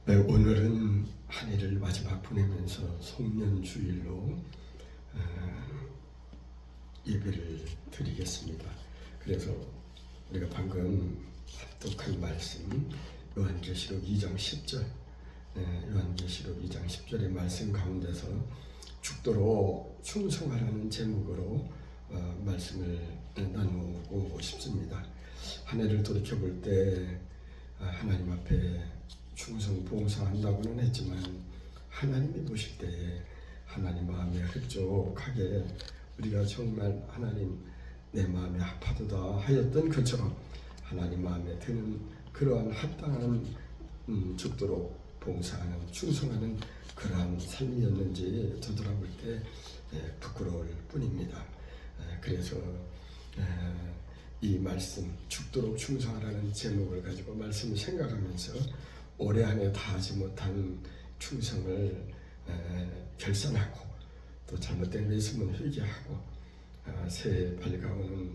네, 오늘은 한 해를 마지막 보내면서 송년주일로 예배를 드리겠습니다. 그래서 우리가 방금 합독한 말씀 요한계시록 2장 10절 요한계시록 2장 10절의 말씀 가운데서 죽도록 충성하라는 제목으로 말씀을 나누고 싶습니다. 한 해를 돌이켜볼 때 하나님 앞에 충성 봉사한다고는 했지만 하나님이 보실 때 하나님 마음에 흡족하게 우리가 정말 하나님 내 마음에 합하도다 하였던 것처럼 하나님 마음에 드는 그러한 합당한 죽도록 봉사하는 충성하는 그러한 삶이었는지 되돌아볼 때 부끄러울 뿐입니다. 그래서 이 말씀 죽도록 충성하라는 제목을 가지고 말씀을 생각하면서 올해 안에 다하지 못한 충성을 결산하고 또 잘못된 것은 회개하고 새해 밝아오는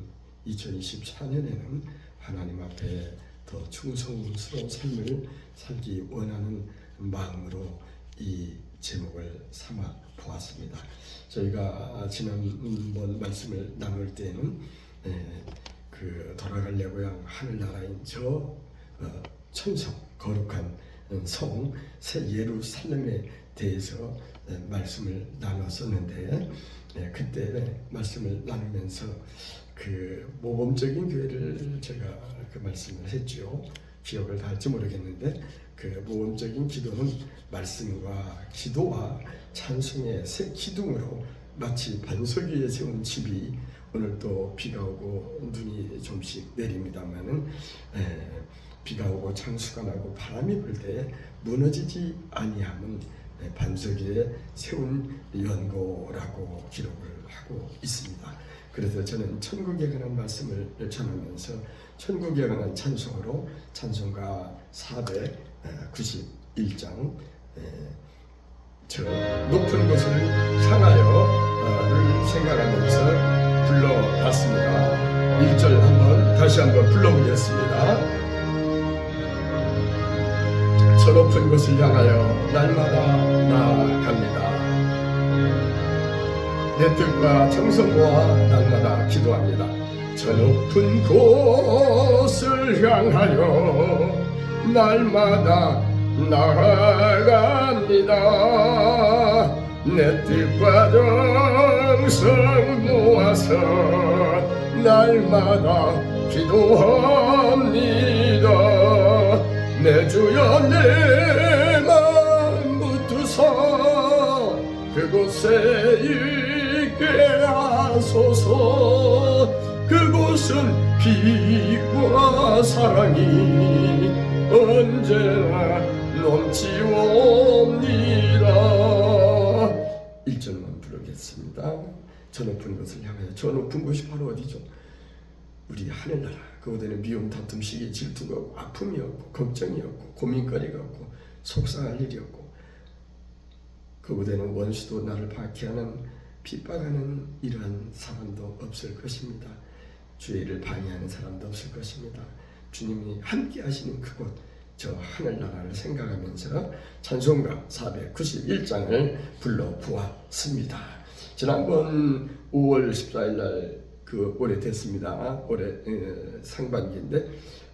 2024년에는 하나님 앞에 더 충성스러운 삶을 살기 원하는 마음으로 이 제목을 삼아 보았습니다. 저희가 지난번 말씀을 나눌 때는 그 돌아갈 내 고향 하늘나라인 저 천성 거룩한 성 새 예루살렘에 대해서 말씀을 나눴었는데 그때 말씀을 나누면서 그 모범적인 교회를 제가 그 말씀을 했죠. 기억을 다 할지 모르겠는데 그 모범적인 기도는 말씀과 기도와 찬송의 새 기둥으로 마치 반석 위에 세운 집이 오늘 또 비가 오고 눈이 좀씩 내립니다만은 비가 오고 창수가 나고 바람이 불 때 무너지지 아니함은 반석 위에 세운 연고라고 기록을 하고 있습니다. 그래서 저는 천국에 관한 말씀을 전하면서 천국에 관한 찬송으로 찬송가 491장 저 높은 곳을 향하여를 생각하면서 불러봤습니다. 1절 다시 한번 불러보겠습니다. 저 높은 곳을 향하여 날마다 나아갑니다. 내 뜻과 정성과 날마다 기도합니다. 저 높은 곳을 향하여 날마다 나아갑니다. 내 뜻과 정성 모아서 날마다 기도합니다. 내 주여 내 마음 붙드사 그곳에 있게 하소서. 그곳은 빛과 사랑이 언제나 넘치옵니다. 1절만 부르겠습니다. 저 높은 곳을 향하여. 저 높은 곳이 바로 어디죠? 우리 하늘나라. 그곳에는 미움, 다툼, 시기, 질투가 없고 아픔이 없고 걱정이 없고 고민거리가 없고 속상할 일이 없고 그곳에는 원수도 나를 박해하는 핍박하는 이러한 사람도 없을 것입니다. 주의 일을 방해하는 사람도 없을 것입니다. 주님이 함께 하시는 그곳 저 하늘나라를 생각하면서 찬송가 491장을 불러보았습니다. 지난번 5월 14일 날 그 오래됐습니다. 올해 상반기인데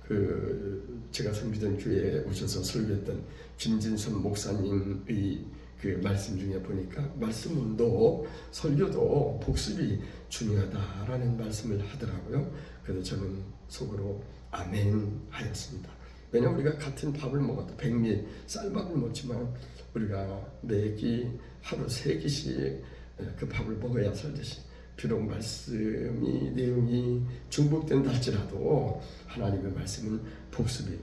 그 제가 섬기던 교회에 오셔서 설교했던 김진선 목사님의 그 말씀 중에 보니까 말씀도 설교도 복습이 중요하다라는 말씀을 하더라고요. 그래서 저는 속으로 아멘 하였습니다. 왜냐하면 우리가 같은 밥을 먹어도 백미 쌀밥을 먹지만 우리가 매끼 하루 3끼씩 그 밥을 먹어야 살듯이 비록 말씀이 내용이 중복된다 할지라도 하나님의 말씀은 복습이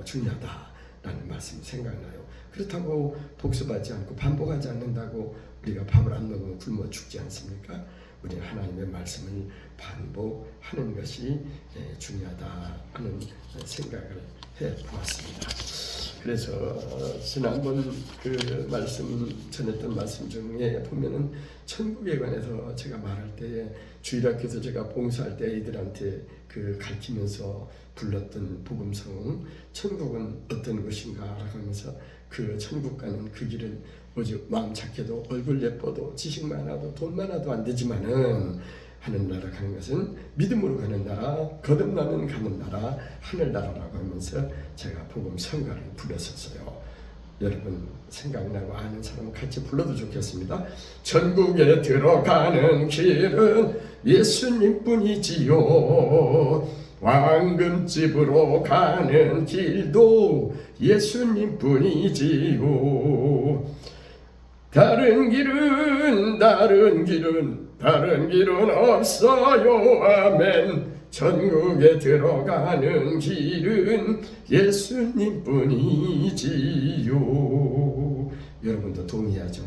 중요하다라는 말씀이 생각나요. 그렇다고 복습하지 않고 반복하지 않는다고 우리가 밥을 안 먹으면 굶어 죽지 않습니까? 우리는 하나님의 말씀을 반복하는 것이 중요하다 하는 생각을 해보았습니다. 그래서 지난번 그 말씀 전했던 말씀 중에 보면은 천국에 관해서 제가 말할 때에 주일학교에서 제가 봉사할 때 애들한테 그 가르치면서 불렀던 복음성 천국은 어떤 것인가라고 하면서 그 천국 가는 그 길은 오직 마음 착해도 얼굴 예뻐도 지식 많아도 돈 많아도 안 되지만은 하늘나라 가는 것은 믿음으로 가는 나라, 거듭나는 가는 나라, 하늘나라라고 하면서 제가 복음 성가를 불렀었어요. 여러분 생각나고 아는 사람은 같이 불러도 좋겠습니다. 천국에 들어가는 길은 예수님뿐이지요. 왕금집으로 가는 길도 예수님뿐이지요. 다른 길은 없어요. 아멘. 천국에 들어가는 길은 예수님뿐이지요. 여러분도 동의하죠?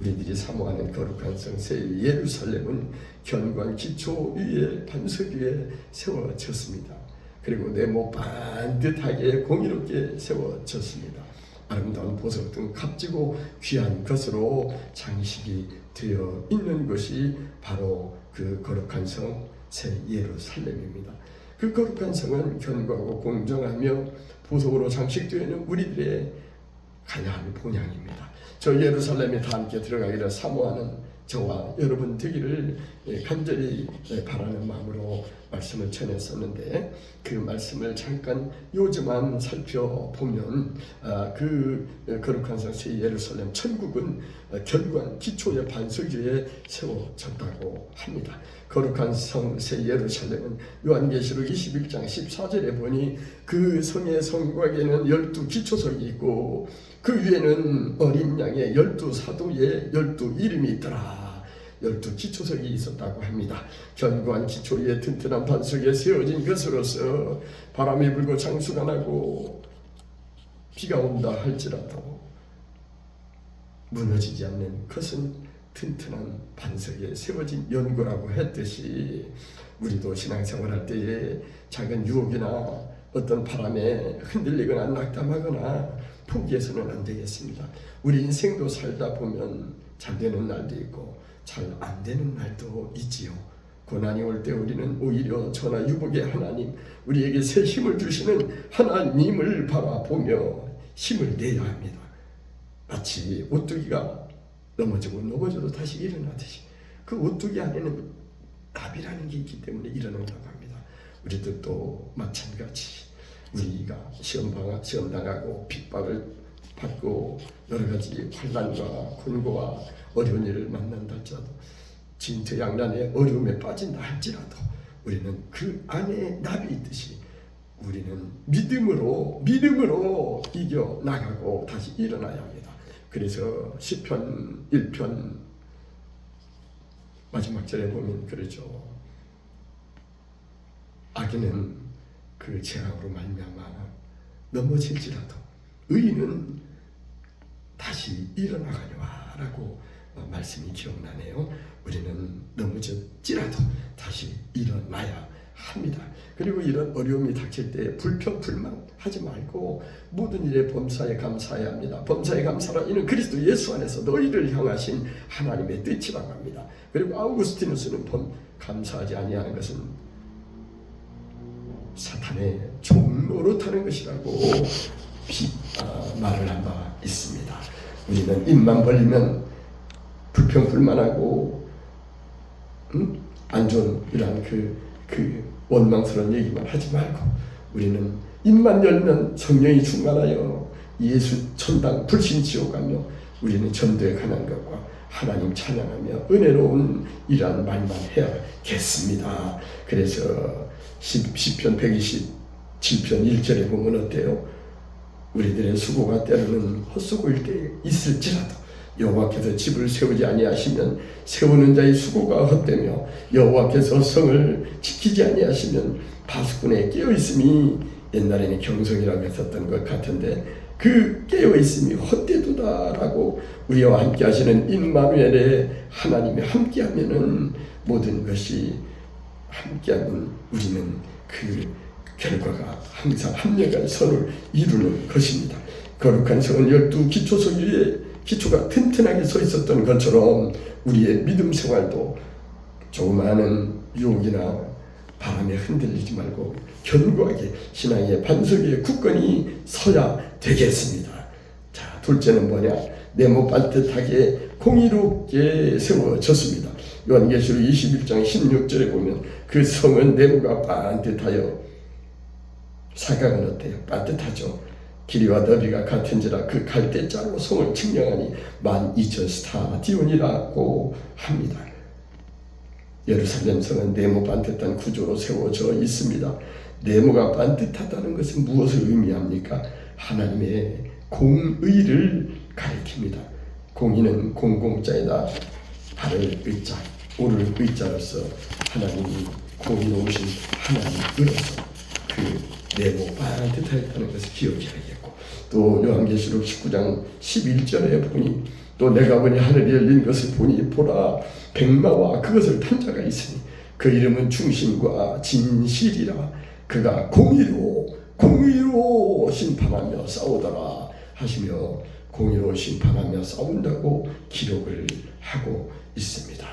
우리들이 사모하는 거룩한 성 새 예루살렘은 견고한 기초 위에 반석 위에 세워졌습니다. 그리고 네모 반듯하게 공의롭게 세워졌습니다. 아름다운 보석 등 값지고 귀한 것으로 장식이 되어 있는 것이 바로 그 거룩한 성 새 예루살렘입니다. 그 거룩한 성은 견고하고 공정하며 보석으로 장식되어 있는 우리들의 가야 할 본향입니다. 저 예루살렘에 다 함께 들어가기를 사모하는 저와 여러분 되기를 간절히 바라는 마음으로 말씀을 전했었는데 그 말씀을 잠깐 요즘만 살펴보면 그 거룩한 성 새 예루살렘 천국은 견고한 기초의 반석 위에 세워졌다고 합니다. 거룩한 성 새 예루살렘은 요한계시록 21장 14절에 보니 그 성의 성곽에는 12 기초석이 있고 그 위에는 어린 양의 12 사도의 12 이름이 있더라. 12 기초석이 있었다고 합니다. 견고한 기초 위에 튼튼한 반석에 세워진 것으로서 바람이 불고 장수가 나고 비가 온다 할지라도 무너지지 않는 것은 튼튼한 반석에 세워진 연고라고 했듯이 우리도 신앙생활할 때에 작은 유혹이나 어떤 바람에 흔들리거나 낙담하거나 포기해서는 안 되겠습니다. 우리 인생도 살다 보면 잘 되는 날도 있고 잘 안 되는 날도 있지요. 고난이 올 때 우리는 오히려 전하 유복의 하나님, 우리에게 새 힘을 주시는 하나님을 바라보며 힘을 내야 합니다. 마치 오뚜기가 넘어져도 다시 일어나듯이 그 오뚜기 안에는 나비라는 게 있기 때문에 일어난다고 합니다. 우리도 또 마찬가지 우리가 시험 당하고 핍박을 받고 여러 가지 환난과 곤고와 어려운 일을 만난다 할지라도 진퇴양난의 어려움에 빠진다 할지라도 우리는 그 안에 나비 있듯이 우리는 믿음으로 이겨 나가고 다시 일어나야 합니다. 그래서 시편 1편 마지막 절에 보면 그러죠. 악인은 그 재앙으로 말미암아 넘어질지라도 의인은 다시 일어나가려라고 말씀이 기억나네요. 우리는 넘어질지라도 다시 일어나야 합니다. 그리고 이런 어려움이 닥칠 때 불평불만하지 말고 모든 일에 범사에 감사해야 합니다. 범사에 감사라 이는 그리스도 예수 안에서 너희를 향하신 하나님의 뜻이라고 합니다. 그리고 아우구스티누스는 감사하지 아니하는 것은 사탄의 종 노릇하는 것이라고 말을 한 바 있습니다. 우리는 입만 벌리면 불평불만하고 안 좋은 이런 그 원망스러운 얘기만 하지 말고 우리는 입만 열면 성령이 충만하여 예수 천당 불신 지옥 가며 우리는 전도에 관한 것과 하나님 찬양하며 은혜로운 이러한 말만 해야겠습니다. 그래서 시편 127편 1절에 보면 어때요? 우리들의 수고가 때로는 헛수고일 때 있을지라도 여호와께서 집을 세우지 아니하시면 세우는 자의 수고가 헛되며 여호와께서 성을 지키지 아니하시면 파수꾼의 깨어있음이 옛날에는 경성이라고 했었던 것 같은데 그 깨어있음이 헛되도다라고 우리와 함께 하시는 임마누엘의 하나님이 함께하면은 모든 것이 함께하면 우리는 그 결과가 항상 합력한 선을 이루는 것입니다. 거룩한 성은 12기초석 위에 기초가 튼튼하게 서 있었던 것처럼 우리의 믿음 생활도 조그마한 유혹이나 바람에 흔들리지 말고 견고하게 신앙의 반석 위에 굳건히 서야 되겠습니다. 자, 둘째는 뭐냐? 네모 반듯하게 공의롭게 세워졌습니다. 요한계시록 21장 16절에 보면 그 성은 네모가 반듯하여, 사각은 어때요? 반듯하죠. 길이와 너비가 같은지라 그 갈대자로 성을 측량하니 12,000 스타디온이라고 합니다. 예루살렘 성은 네모 반듯한 구조로 세워져 있습니다. 네모가 반듯하다는 것은 무엇을 의미합니까? 하나님의 공의를 가리킵니다. 공의는 공공자에다 바를 의자, 옳을 의자로서 하나님이 공의로우신 하나님으로서 그 네모 반듯하다는 것을 기억해야겠고, 또 요한계시록 19장 11절에 보니 또 내가 보니 하늘이 열린 것을 보니 보라 백마와 그것을 탄 자가 있으니 그 이름은 충신과 진실이라. 그가 공의로 심판하며 싸우더라 하시며 공의로 심판하며 싸운다고 기록을 하고 있습니다.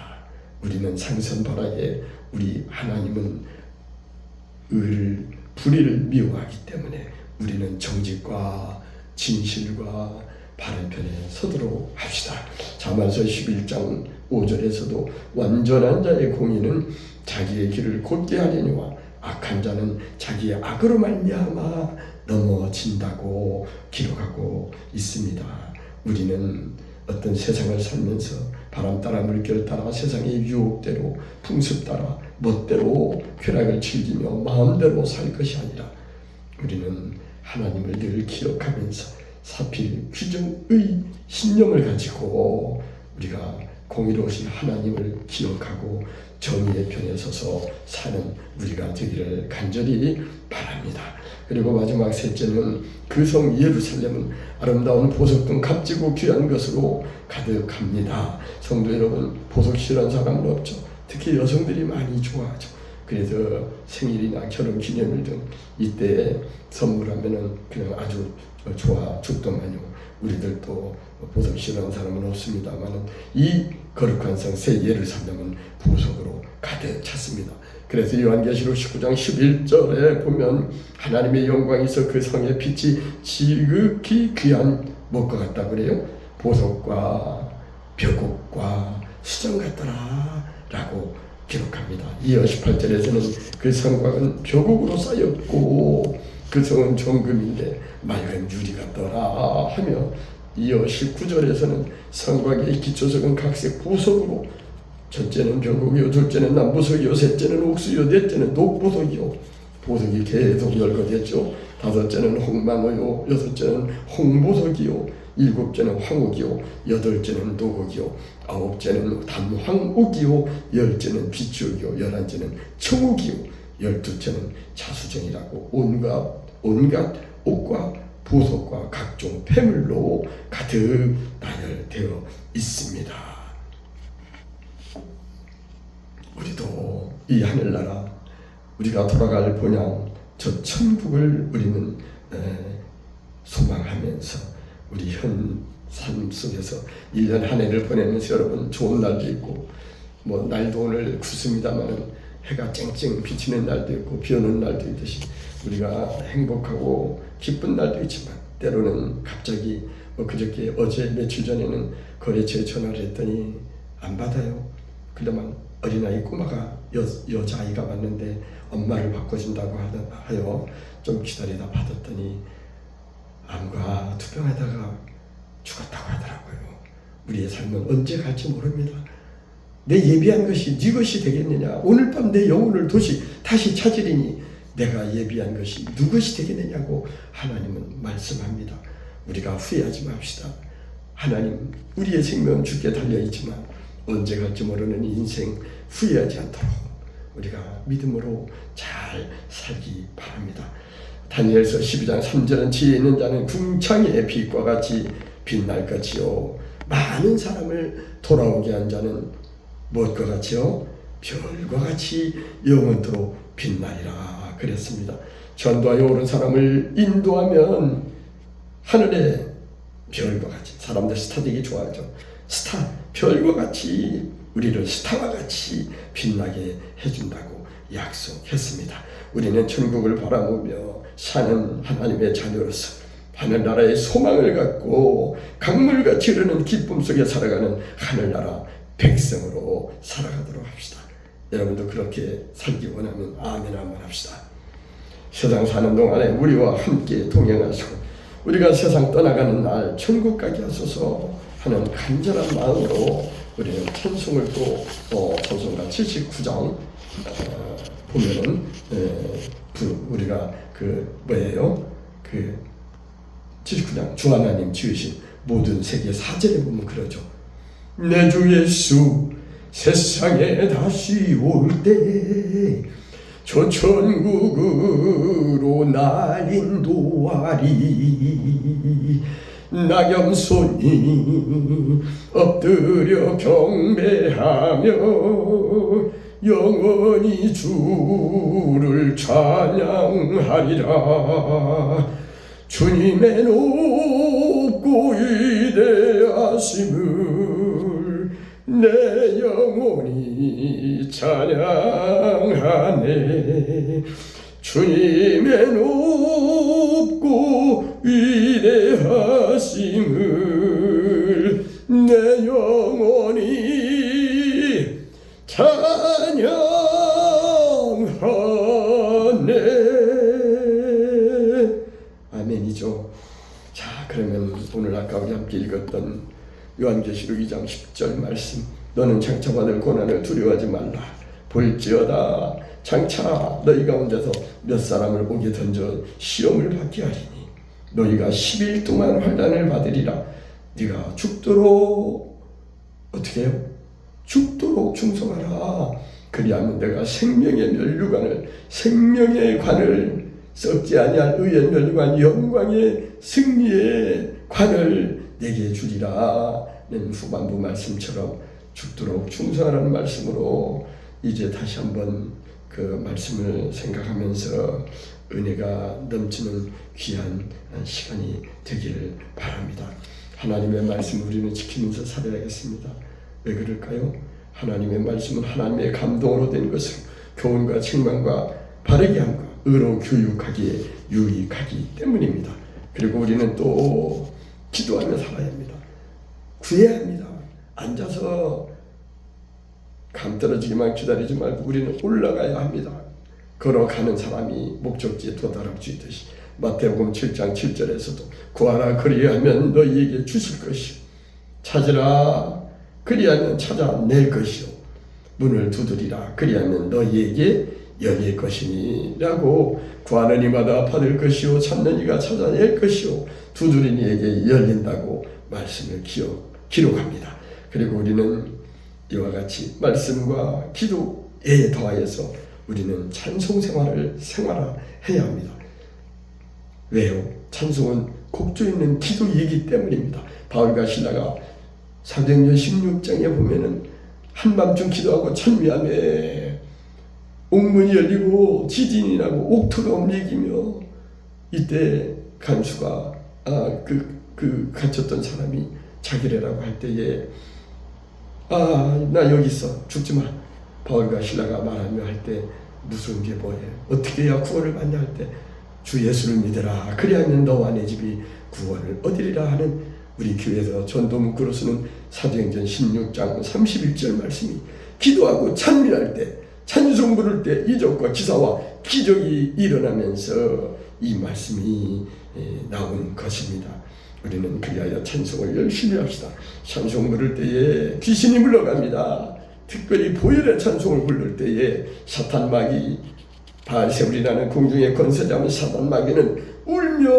우리는 상선바라에 우리 하나님은 불의를 미워하기 때문에 우리는 정직과 진실과 바른 편에 서도록 합시다. 자만서 11장 5절에서도 완전한 자의 공의는 자기의 길을 곧게 하려니와 악한 자는 자기의 악으로 말미암아 넘어진다고 기록하고 있습니다. 우리는 어떤 세상을 살면서 바람 따라 물결 따라 세상의 유혹대로 풍습 따라 멋대로 쾌락을 즐기며 마음대로 살 것이 아니라 우리는 하나님을 늘 기억하면서 사필 규정의 신념을 가지고 우리가 공의로우신 하나님을 기억하고 정의의 편에 서서 사는 우리가 되기를 간절히 바랍니다. 그리고 마지막 셋째는 그 성 예루살렘은 아름다운 보석 등 값지고 귀한 것으로 가득합니다. 성도 여러분, 보석 싫어하는 사람은 없죠. 특히 여성들이 많이 좋아하죠. 그래서 생일이나 결혼 기념일 등 이때 선물하면은 그냥 아주 좋아 죽더만요. 우리들도 보석 싫어하는 사람은 없습니다만은 이 거룩한 성 새 예루살렘은 보석으로 가득 찼습니다. 그래서 요한계시록 19장 11절에 보면 하나님의 영광이 있어 그 성의 빛이 지극히 귀한 못과 같다 그래요. 보석과 벽옥과 수정 같더라 라고 기록합니다. 이어 18절에서는 그 성곽은 벽옥으로 쌓였고 그 성은 정금인데 맑은 유리 같더라 하며, 이어 19절에서는 성곽의 기초석은 각색 보석으로, 첫째는 벽옥이요, 둘째는 남보석이요, 셋째는 옥수요, 넷째는 녹보석이요. 보석이 계속 열거됐죠. 다섯째는 홍마노요, 여섯째는 홍보석이요, 일곱째는 황옥이요, 여덟째는 노곡이요, 아홉째는 담황옥이요, 열째는 비추옥이요, 열한째는 청옥이요, 열두째는 자수정이라고 온갖 옥과 보석과 각종 폐물로 가득 나열되어 있습니다. 우리도 이 하늘나라, 우리가 돌아갈 본향 저 천국을 우리는 소망하면서 우리 현 삶 속에서 1년 한 해를 보내면서 여러분 좋은 날도 있고 뭐 날도 오늘 굽습니다마는 해가 쨍쨍 비치는 날도 있고 비 오는 날도 있듯이 우리가 행복하고 기쁜 날도 있지만 때로는 갑자기 그저께 어제 며칠 전에는 거래처에 전화를 했더니 안 받아요. 그러면 어린아이 꼬마가 여자아이가 왔는데 엄마를 바꿔준다고 하여 좀 기다리다 받았더니 암과 투병하다가 죽었다고 하더라고요. 우리의 삶은 언제 갈지 모릅니다. 내 예비한 것이 네 것이 되겠느냐? 오늘 밤 내 영혼을 다시 찾으리니 내가 예비한 것이 누구시 되겠느냐고 하나님은 말씀합니다. 우리가 후회하지 맙시다. 하나님, 우리의 생명은 주께 달려있지만 언제 갈지 모르는 인생 후회하지 않도록 우리가 믿음으로 잘 살기 바랍니다. 다니엘서 12장 3절은 지혜 있는 자는 궁창의 빛과 같이 빛날 것이요, 많은 사람을 돌아오게 한 자는 무엇과 같이요? 별과 같이 영원토록 빛나리라 그랬습니다. 전도하여 옳은 사람을 인도하면 하늘의 별과 같이, 사람들 스타 되기 좋아하죠. 스타, 별과 같이 우리를 스타와 같이 빛나게 해준다고 약속했습니다. 우리는 천국을 바라보며 사는 하나님의 자녀로서 하늘나라의 소망을 갖고 강물같이 흐르는 기쁨 속에 살아가는 하늘나라 백성으로 살아가도록 합시다. 여러분도 그렇게 살기 원하면 아멘 한번 합시다. 세상 사는 동안에 우리와 함께 동행하시고 우리가 세상 떠나가는 날 천국 가게 하소서 하는 간절한 마음으로 우리는 찬송을 또 찬송가 79장 보면은 우리가 뭐예요? 79장 주 하나님 지으신 모든 세계 4절에 보면 그러죠. 내 주 예수 세상에 다시 올 때 저 천국으로 날 인도하리. 낙염손이 엎드려 경배하며 영원히 주를 찬양하리라. 주님의 높고 위대하심을 내 영혼이 찬양하네. 주님의 높고 위대하심을 내 영혼이 찬양하네. 아멘이죠. 자, 그러면 오늘 아까 우리 함께 읽었던 요한계시록 2장 10절 말씀, 너는 장차 받을 고난을 두려워하지 말라. 볼지어다 장차 너희 가운데서 몇 사람을 목에 던져 시험을 받게 하리니 너희가 10일 동안 환난을 받으리라. 네가 죽도록 어떻게 해요? 죽도록 충성하라. 그리하면 내가 생명의 면류관을, 생명의 관을, 썩지 아니할 의의 면류관, 영광의 승리의 관을 내게 주리라는 후반부 말씀처럼 죽도록 충성하라는 말씀으로 이제 다시 한번 그 말씀을 생각하면서 은혜가 넘치는 귀한 시간이 되기를 바랍니다. 하나님의 말씀 우리는 지키면서 살아야겠습니다. 왜 그럴까요? 하나님의 말씀은 하나님의 감동으로 된 것으로 교훈과 책망과 바르게 함과 의로 교육하기에 유익하기 때문입니다. 그리고 우리는 또 기도하며 살아야 합니다. 구해야 합니다. 앉아서 감 떨어지기만 기다리지 말고 우리는 올라가야 합니다. 걸어가는 사람이 목적지에 도달할 수 있듯이 마태복음 7장 7절에서도 구하라 그리하면 너희에게 주실 것이요 찾으라 그리하면 찾아낼 것이요 문을 두드리라 그리하면 너희에게 열릴 것이니라고 구하는 이마다 받을 것이요 찾는 이가 찾아낼 것이요 두드리는 이에게 열린다고 말씀을 기록합니다. 그리고 우리는 이와 같이 말씀과 기도에 더하여서 우리는 찬송 생활해야 합니다. 왜요? 찬송은 곡조 있는 기도이기 때문입니다. 바울과 실라가 사도행전 16장에 보면은 한밤중 기도하고 찬미하며 옥문이 열리고 지진이 나고 옥토가 움직이며 이때 간수가 갇혔던 사람이 자기래라고 할 때에 나 여기 있어 죽지 마. 바울과 실라가 말하며 할 때 무슨 게 뭐예요? 어떻게 해야 구원을 받냐 할 때 주 예수를 믿으라. 그리하면 너와 내 집이 구원을 얻으리라 하는 우리 교회에서 전도 문구로 쓰는 사도행전 16장 31절 말씀이 기도하고 찬미할 때 찬송 부를 때 이적과 기사와 기적이 일어나면서 이 말씀이 나온 것입니다. 우리는 그리하여 찬송을 열심히 합시다. 찬송 부를 때에 귀신이 물러갑니다. 특별히 보혈의 찬송을 부를 때에 사탄마귀 바알세불이라는 궁중의 권세 잡은 사탄마귀는 울며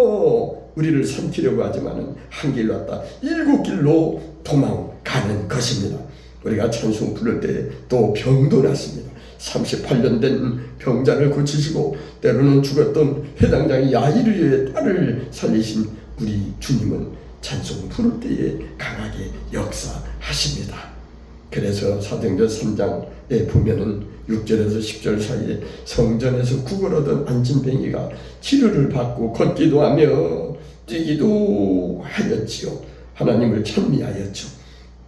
우리를 삼키려고 하지만은 한 길로 왔다 7길로 도망가는 것입니다. 우리가 찬송 부를 때 또 병도 났습니다. 38년 된 병자를 고치시고 때로는 죽었던 회당장이 야이르의 딸을 살리신 우리 주님은 찬송 부를 때에 강하게 역사하십니다. 그래서 사도행전 3장에 보면은 6절에서 10절 사이에 성전에서 구걸하던 안진뱅이가 치료를 받고 걷기도 하며 뛰기도 하였지요. 하나님을 찬미하였죠.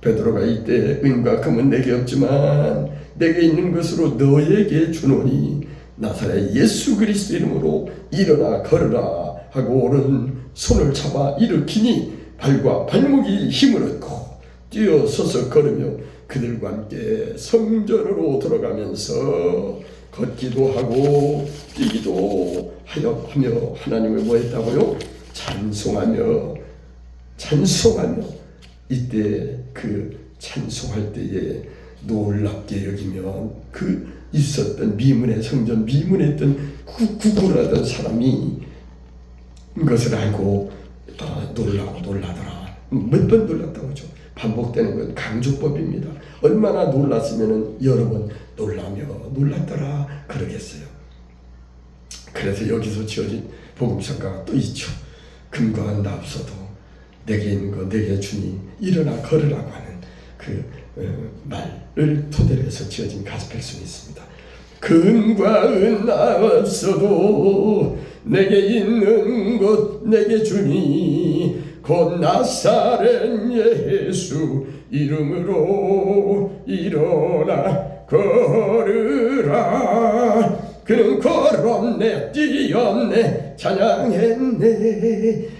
베드로가 이때 은과 금은 내게 없지만 내게 있는 것으로 너에게 주노니 나사렛 예수 그리스도 이름으로 일어나 걸으라 하고 오른 손을 잡아 일으키니 발과 발목이 힘을 얻고 뛰어서서 걸으며 그들과 함께 성전으로 들어가면서 걷기도 하고 뛰기도 하며 하나님을 뭐 했다고요? 찬송하며 이때 그 찬송할 때에 놀랍게 여기며 그 있었던 미문의 성전 미문에 있던 구걸하던 사람이 그것을 알고 놀라더라. 몇 번 놀랐다고 하죠. 반복되는 건 강조법입니다. 얼마나 놀랐으면 여러 번 놀랐더라 그러겠어요. 그래서 여기서 지어진 복음성가가 또 있죠. 금과 은 없어도 내게 있는 거 내게 주니 일어나 걸으라고 하는 그 말을 토대로 해서 지어진 가스펠송이 있습니다. 금과 은 없어도 내게 있는 것 내게 주니 곧 나사렛 예수 이름으로 일어나 걸으라. 그는 걸었네 뛰었네 찬양했네.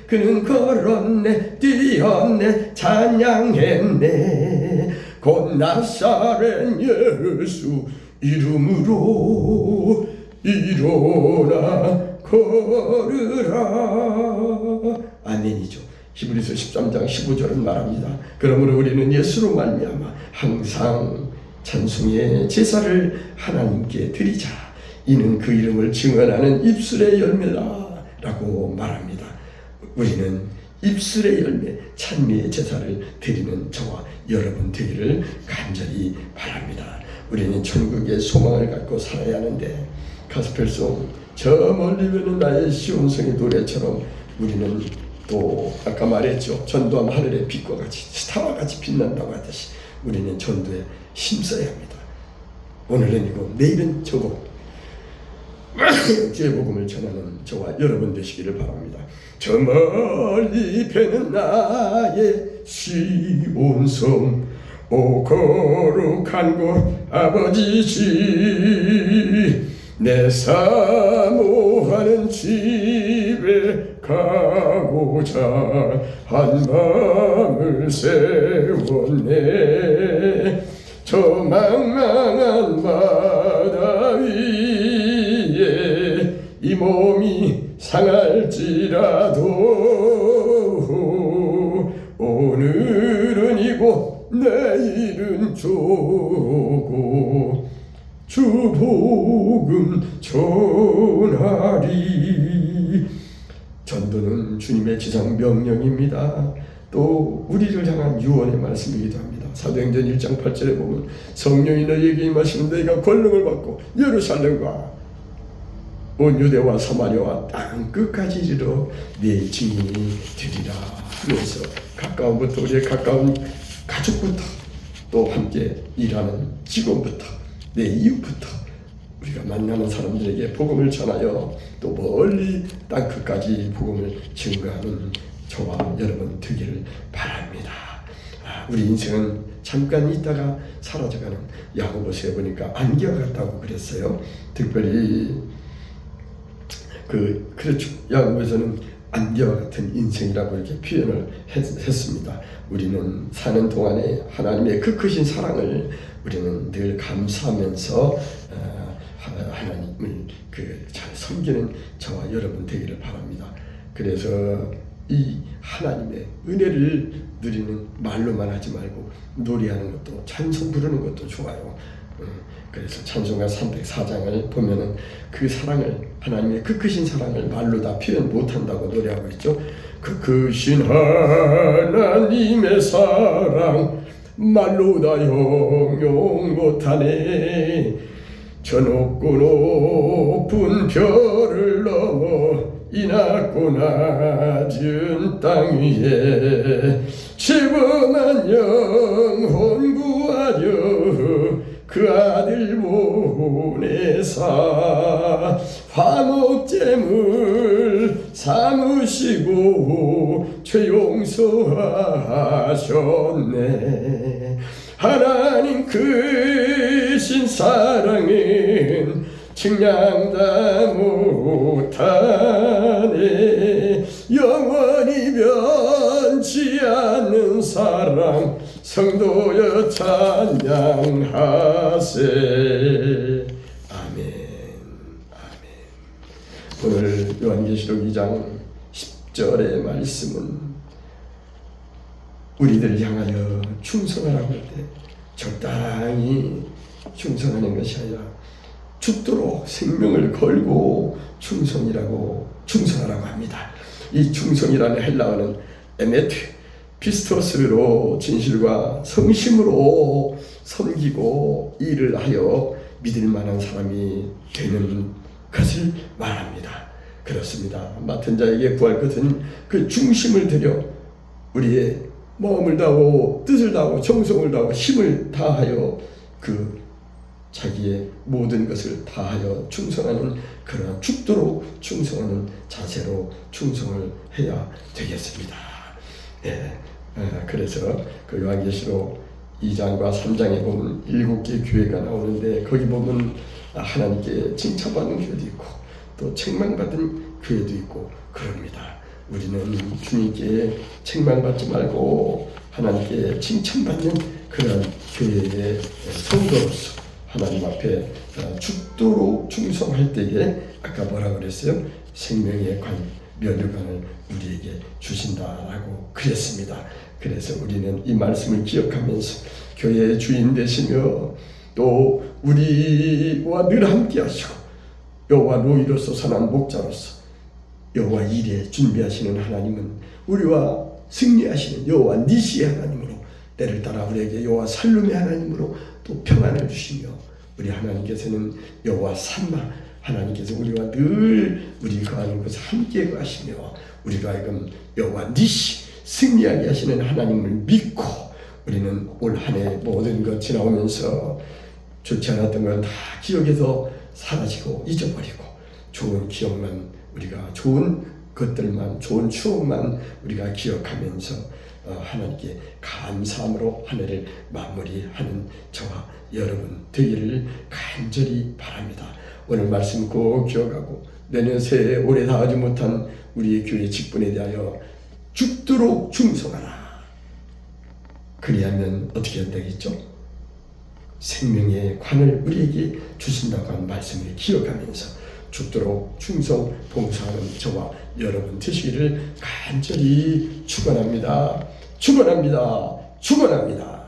그는 걸었네 뛰었네 찬양했네. 곧 나사렛 예수 이름으로 일어나 걸으라. 아멘이죠. 히브리서 13장 15절은 말합니다. 그러므로 우리는 예수로 말미암아 항상 찬송의 제사를 하나님께 드리자. 이는 그 이름을 증언하는 입술의 열매라 라고 말합니다. 우리는 입술의 열매 찬미의 제사를 드리는 저와 여러분 되기를 간절히 바랍니다. 우리는 천국의 소망을 갖고 살아야 하는데 가스펠송 저 멀리 보는 나의 시온성의 노래처럼 우리는 또 아까 말했죠. 전도하면 하늘의 빛과 같이 스타와 같이 빛난다고 하듯이 우리는 전도에 힘써야 합니다. 오늘은 이거 내일은 저거 주의 복음을 전하는 저와 여러분 되시기를 바랍니다. 저 멀리 펴는 나의 시온성 오 거룩한 곳 아버지시 내 사모하는 집에 가고자 한 마음을 세웠네. 저 망망한 바다 위에 이 몸이 상할지라도 오늘은 이곳 내일은 저곳 주 복음 전하리. 전도는 주님의 지상 명령입니다. 또 우리를 향한 유언의 말씀이기도 합니다. 사도행전 1장 8절에 보면 성령이 너희에게 임하시는 너희가 권능을 받고 예루살렘과 온 유대와 사마리아와 땅 끝까지 이르러 네 증인이 되리라 하면서 가까움부터 우리의 가까운 가족부터 또 함께 일하는 직원부터 내 이웃부터 우리가 만나는 사람들에게 복음을 전하여 또 멀리 땅 끝까지 복음을 증거하는 저와 여러분 되기를 바랍니다. 우리 인생은 잠깐 있다가 사라져가는 야고보서에 보니까 안개와 같다고 그랬어요. 특별히 그렇죠. 야고보서는 안개와 같은 인생이라고 이렇게 표현을 했습니다. 우리는 사는 동안에 하나님의 그 크신 사랑을 우리는 늘 감사하면서 하나님을 잘 섬기는 저와 여러분 되기를 바랍니다. 그래서 이 하나님의 은혜를 누리는 말로만 하지 말고 노래하는 것도 찬송 부르는 것도 좋아요. 그래서 찬송가 304장을 보면은 그 사랑을 하나님의 그 크신 사랑을 말로 다 표현 못한다고 노래하고 있죠. 그 크신 하나님의 사랑 말로 다 형용 못하네. 저 높고 높은 별을 넘어 이 낮고 낮은 땅 위에 지범한 영혼 구하려 그 아들 보내사 화목제물 삼으시고 죄 용서하셨네. 하나님 크신 사랑은 측량 못하네. 영원히 변치 않는 사랑 성도여 찬양하세. 아멘. 아멘. 오늘 요한계시록 2장 10절의 말씀은 우리들 향하여 충성하라고 할 때 적당히 충성하는 것이 아니라 죽도록 생명을 걸고 충성하라고 합니다. 이 충성이라는 헬라어는 에메트 피스토스로 진실과 성심으로 섬기고 일을 하여 믿을 만한 사람이 되는 것을 말합니다. 그렇습니다. 맡은 자에게 구할 것은 그 중심을 들여 우리의 마음을 다하고 뜻을 다하고 정성을 다하고 힘을 다하여 그 자기의 모든 것을 다하여 충성하는 그러한 죽도록 충성하는 자세로 충성을 해야 되겠습니다. 그래서 그 요한계시록 2장과 3장에 보면 7개 교회가 나오는데 거기 보면 하나님께 칭찬받는 교회도 있고 또 책망받은 교회도 있고 그럽니다. 우리는 주님께 책망받지 말고 하나님께 칭찬받는 그런 교회의 성도로서 하나님 앞에 죽도록 충성할 때에 아까 뭐라 그랬어요? 생명의 관, 면류관을 우리에게 주신다라고 그랬습니다. 그래서 우리는 이 말씀을 기억하면서 교회의 주인 되시며 또 우리와 늘 함께 하시고 여호와 노이로서 선한 목자로서 여호와 일에 준비하시는 하나님은 우리와 승리하시는 여호와 니시의 하나님으로 때를 따라 우리에게 여호와 살룸의 하나님으로 또 평안을 주시며 우리 하나님께서는 여호와 삼마 하나님께서 우리와 늘 우리 거하는 곳에 함께 가시며 우리로 하여금 여호와 니시 승리하게 하시는 하나님을 믿고 우리는 올 한 해 모든 것 지나오면서 좋지 않았던 건 다 기억에서 사라지고 잊어버리고 좋은 기억만 우리가 좋은 것들만 좋은 추억만 우리가 기억하면서 하나님께 감사함으로 한 해를 마무리하는 저와 여러분 되기를 간절히 바랍니다. 오늘 말씀 꼭 기억하고 내년 새해에 오래 다하지 못한 우리의 교회 직분에 대하여 죽도록 충성하라. 그리하면 어떻게 되겠죠? 생명의 관을 우리에게 주신다고 한 말씀을 기억하면서 죽도록 충성 봉사하는 저와 여러분 되시기를 간절히 축원합니다. 축원합니다. 축원합니다.